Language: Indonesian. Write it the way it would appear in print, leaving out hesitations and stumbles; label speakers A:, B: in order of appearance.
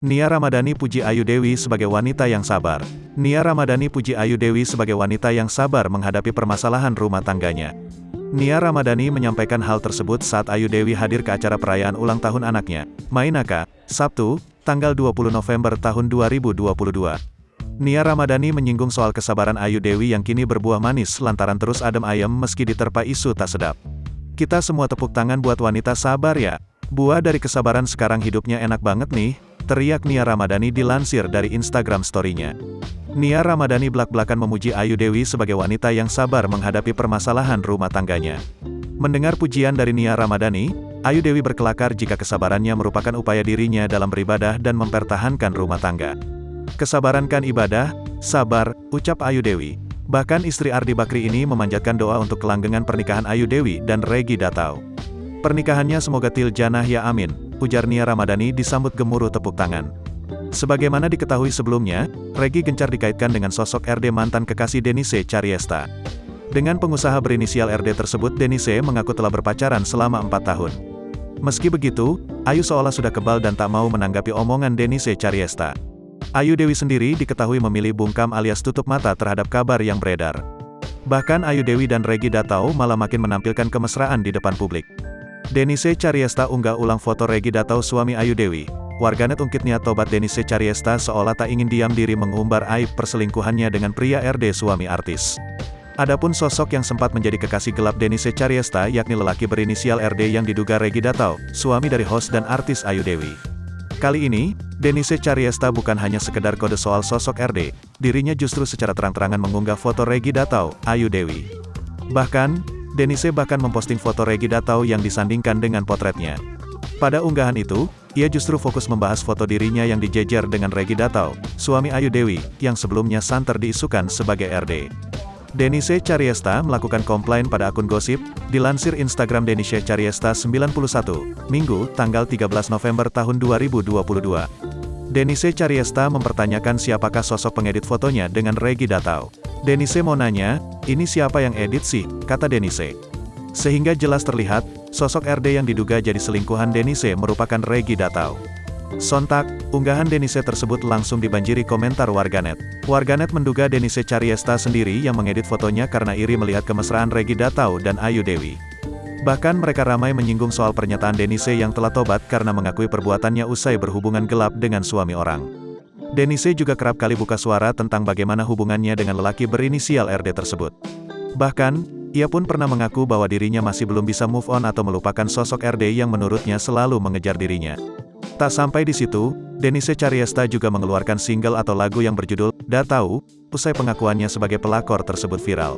A: Nia Ramadhani puji Ayu Dewi sebagai wanita yang sabar. Nia Ramadhani puji Ayu Dewi sebagai wanita yang sabar menghadapi permasalahan rumah tangganya. Nia Ramadhani menyampaikan hal tersebut saat Ayu Dewi hadir ke acara perayaan ulang tahun anaknya, Mainaka, Sabtu, tanggal 20 November tahun 2022. Nia Ramadhani menyinggung soal kesabaran Ayu Dewi yang kini berbuah manis lantaran terus adem ayem meski diterpa isu tak sedap. "Kita semua tepuk tangan buat wanita sabar ya. Buah dari kesabaran sekarang hidupnya enak banget nih," teriak Nia Ramadhani dilansir dari Instagram story-nya. Nia Ramadhani belak-belakan memuji Ayu Dewi sebagai wanita yang sabar menghadapi permasalahan rumah tangganya. Mendengar pujian dari Nia Ramadhani, Ayu Dewi berkelakar jika kesabarannya merupakan upaya dirinya dalam beribadah dan mempertahankan rumah tangga. "Kesabaran kan ibadah, sabar," ucap Ayu Dewi. Bahkan istri Ardi Bakri ini memanjatkan doa untuk kelanggengan pernikahan Ayu Dewi dan Reggy Datau. "Pernikahannya semoga til janah ya amin," ujar Nia Ramadhani disambut gemuruh tepuk tangan. Sebagaimana diketahui sebelumnya, Reggy gencar dikaitkan dengan sosok RD mantan kekasih Denise Chariesta. Dengan pengusaha berinisial RD tersebut, Denise mengaku telah berpacaran selama 4 tahun. Meski begitu, Ayu seolah sudah kebal dan tak mau menanggapi omongan Denise Chariesta. Ayu Dewi sendiri diketahui memilih bungkam alias tutup mata terhadap kabar yang beredar. Bahkan Ayu Dewi dan Reggy Datau malah makin menampilkan kemesraan di depan publik. Denise Chariesta unggah ulang foto Reggy Datau suami Ayu Dewi. Warganet ungkit niat tobat Denise Chariesta seolah tak ingin diam diri mengumbar aib perselingkuhannya dengan pria RD suami artis. Adapun sosok yang sempat menjadi kekasih gelap Denise Chariesta yakni lelaki berinisial RD yang diduga Reggy Datau, suami dari host dan artis Ayu Dewi. Kali ini, Denise Chariesta bukan hanya sekedar kode soal sosok RD, dirinya justru secara terang-terangan mengunggah foto Reggy Datau, Ayu Dewi. Bahkan, Denise memposting foto Reggy Datau yang disandingkan dengan potretnya. Pada unggahan itu, ia justru fokus membahas foto dirinya yang dijejer dengan Reggy Datau, suami Ayu Dewi, yang sebelumnya santer diisukan sebagai RD. Denise Chariesta melakukan komplain pada akun gosip, dilansir Instagram Denise Chariesta 91, Minggu, tanggal 13 November tahun 2022. Denise Chariesta mempertanyakan siapakah sosok pengedit fotonya dengan Reggy Datau. Denise mau nanya, "Ini siapa yang edit sih?" kata Denise. Sehingga jelas terlihat, sosok RD yang diduga jadi selingkuhan Denise merupakan Reggy Datau. Sontak, unggahan Denise tersebut langsung dibanjiri komentar warganet. Warganet menduga Denise Chariesta sendiri yang mengedit fotonya karena iri melihat kemesraan Reggy Datau dan Ayu Dewi. Bahkan mereka ramai menyinggung soal pernyataan Denise yang telah tobat karena mengakui perbuatannya usai berhubungan gelap dengan suami orang. Denise juga kerap kali buka suara tentang bagaimana hubungannya dengan lelaki berinisial RD tersebut. Bahkan, ia pun pernah mengaku bahwa dirinya masih belum bisa move on atau melupakan sosok RD yang menurutnya selalu mengejar dirinya. Tak sampai di situ, Denise Chariesta juga mengeluarkan single atau lagu yang berjudul "Datau", usai pengakuannya sebagai pelakor tersebut viral.